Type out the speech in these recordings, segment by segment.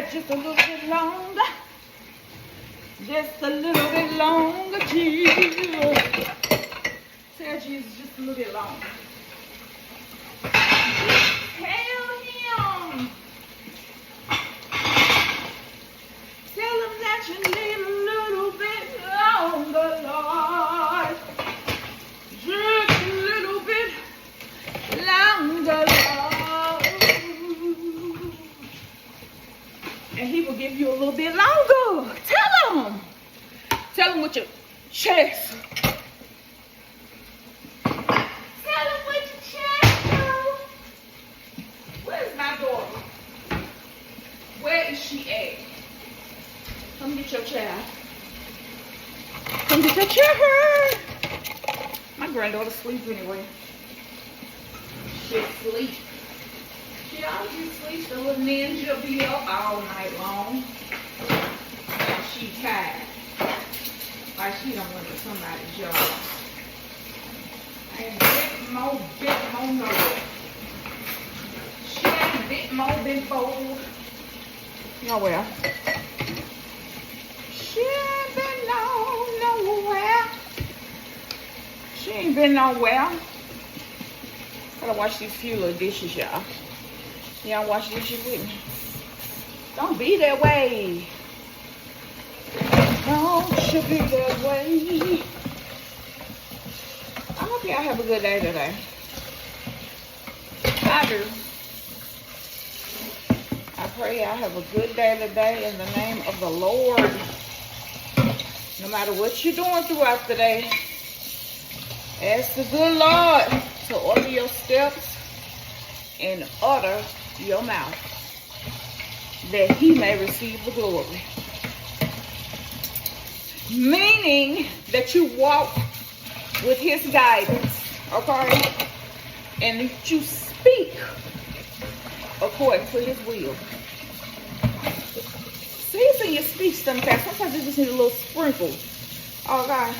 said just a little bit longer. Just a little bit longer, Jesus. Tell Jesus just a little bit longer. Tell him. Tell him that you need a little bit longer, Lord. Just a little bit longer, Lord. And he will give you a little bit longer. Tell him. Tell him with your chest. Tell him with your chest. Where's my daughter? Where is she at? Come get your child. Come get your child. My granddaughter sleeps anyway. She sleeps. She always sleeps. The little ninja be up all night long. And she tired. Like she don't want to do somebody's job. Ain't bit more, no. She ain't bit more, bit bold. No, well. She ain't been nowhere. She ain't been nowhere. Gotta wash these few little dishes, y'all. Y'all wash dishes with me. Don't be that way. Don't you be that way. I hope y'all have a good day today. I do. I pray y'all have a good day today in the name of the Lord. No matter what you're doing throughout the day, ask the good Lord to order your steps and order your mouth, that he may receive the glory. Meaning that you walk with his guidance, okay? And that you speak according to his will. Season your speech sometimes. Sometimes you just need a little sprinkle. Okay?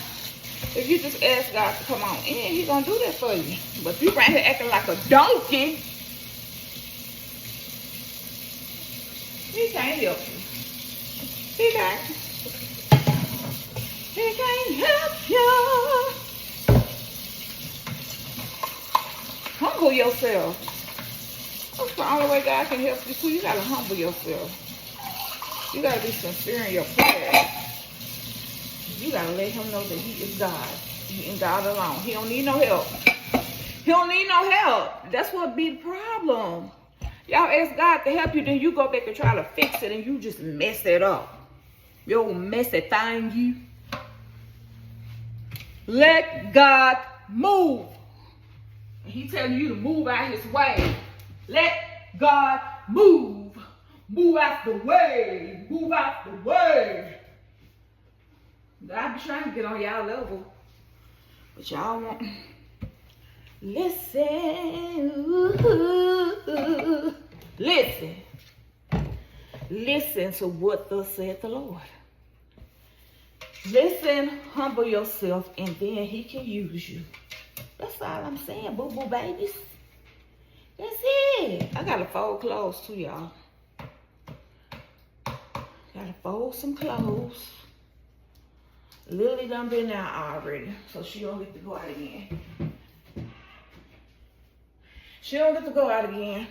If you just ask God to come on in, he's going to do that for you. But if you right here acting like a donkey, he can't help you. He can't. He can't help you. Humble yourself. That's the only way God can help you too. You got to humble yourself. You got to be sincere in your prayers. You got to let him know that he is God. He and God alone. He don't need no help. He don't need no help. That's what be the problem. Y'all ask God to help you, then you go back and try to fix it, and you just mess it up. Yo, messy thing, you. Let God move. He telling you to move out his way. Let God move. Move out the way. Move out the way. God be trying to get on y'all level. But y'all won't. Listen. Listen. Listen to what thus saith the Lord. Listen, humble yourself, and then he can use you. That's all I'm saying, boo-boo babies. That's it. I gotta fold clothes too, y'all. Gotta fold some clothes. Lily done been out already, so she don't get to go out again. She don't get to go out again.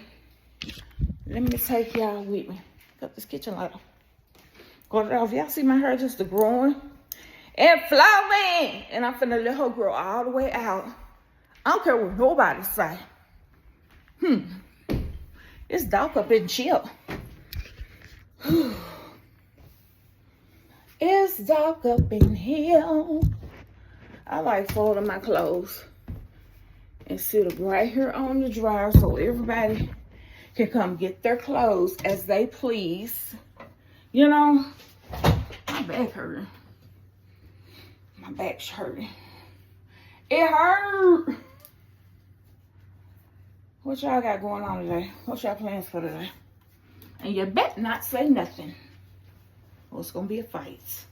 Let me take y'all with me. Got this kitchen light on. Got it off. Y'all see my hair just growing and flowing. And I'm finna let her grow all the way out. I don't care what nobody say. It's dark up in Chip. It's dark up in here. I like folding my clothes and sit up right here on the dryer so everybody can come get their clothes as they please. You know, my back hurting. My back's hurting. It hurt. What y'all got going on today? What's y'all plans for today? And you better not say nothing, or it's gonna be a fight.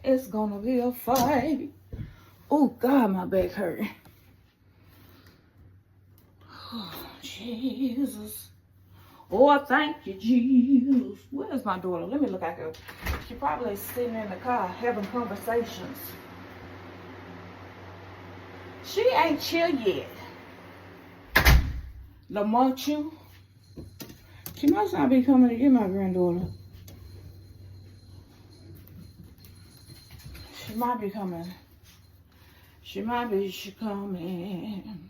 It's gonna be a fight. Oh God, my back hurt. Oh, Jesus. Oh, thank you, Jesus. Where's my daughter? Let me look at her. She probably is sitting in the car having conversations. She ain't chill yet. Lamonchu. She must not be coming to get my granddaughter. She might be coming. She coming.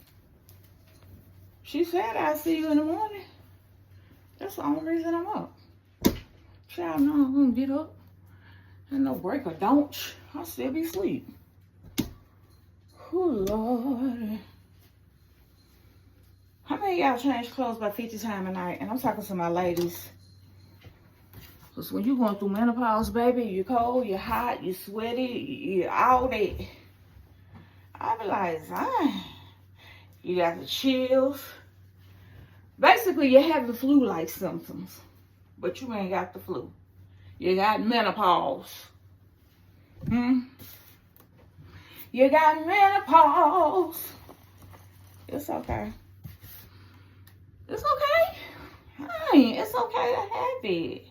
She said I'll see you in the morning. That's the only reason I'm up. Child, no, I'm gonna get up. Ain't no break or don't. I'll still be asleep. Oh, Lord. How many of y'all change clothes by 50 times a night? And I'm talking to my ladies. Because when you're going through menopause, baby, you're cold, you're hot, you're sweaty, you're all that. I be like, fine. You got the chills. Basically, you have the flu-like symptoms. But you ain't got the flu. You got menopause. You got menopause. It's okay. It's okay. Hey, it's okay to have it.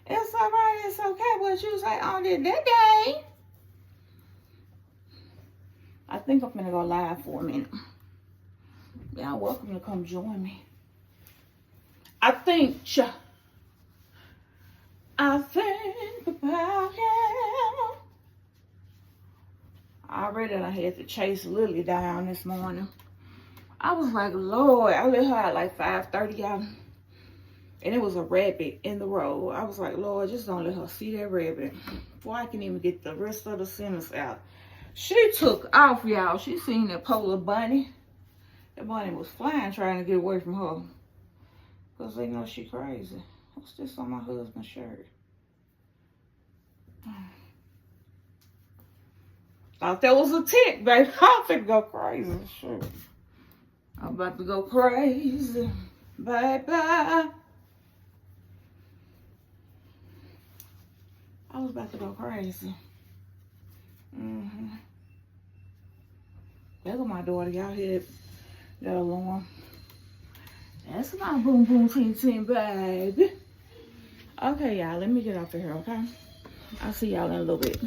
It's all right. It's okay. What you say on that day. I think I'm gonna go live for a minute. Y'all welcome to come join me. I think about him. Already I had to chase Lily down this morning. I was like, Lord, I let her out like 5:30, y'all. And it was a rabbit in the road. I was like, Lord, just don't let her see that rabbit before I can even get the rest of the sentence out. She took off, y'all. She seen that polar bunny. That bunny was flying, trying to get away from her. Because they know she crazy. What's this on my husband's shirt? Thought that was a tick, baby. I'm finna go crazy. Sure. I'm about to go crazy. Bye-bye. I was about to go crazy. There go my daughter. Y'all hear that alarm? That's my boom boom ting ting, baby. Okay, y'all. Let me get off of here, okay? I'll see y'all in a little bit.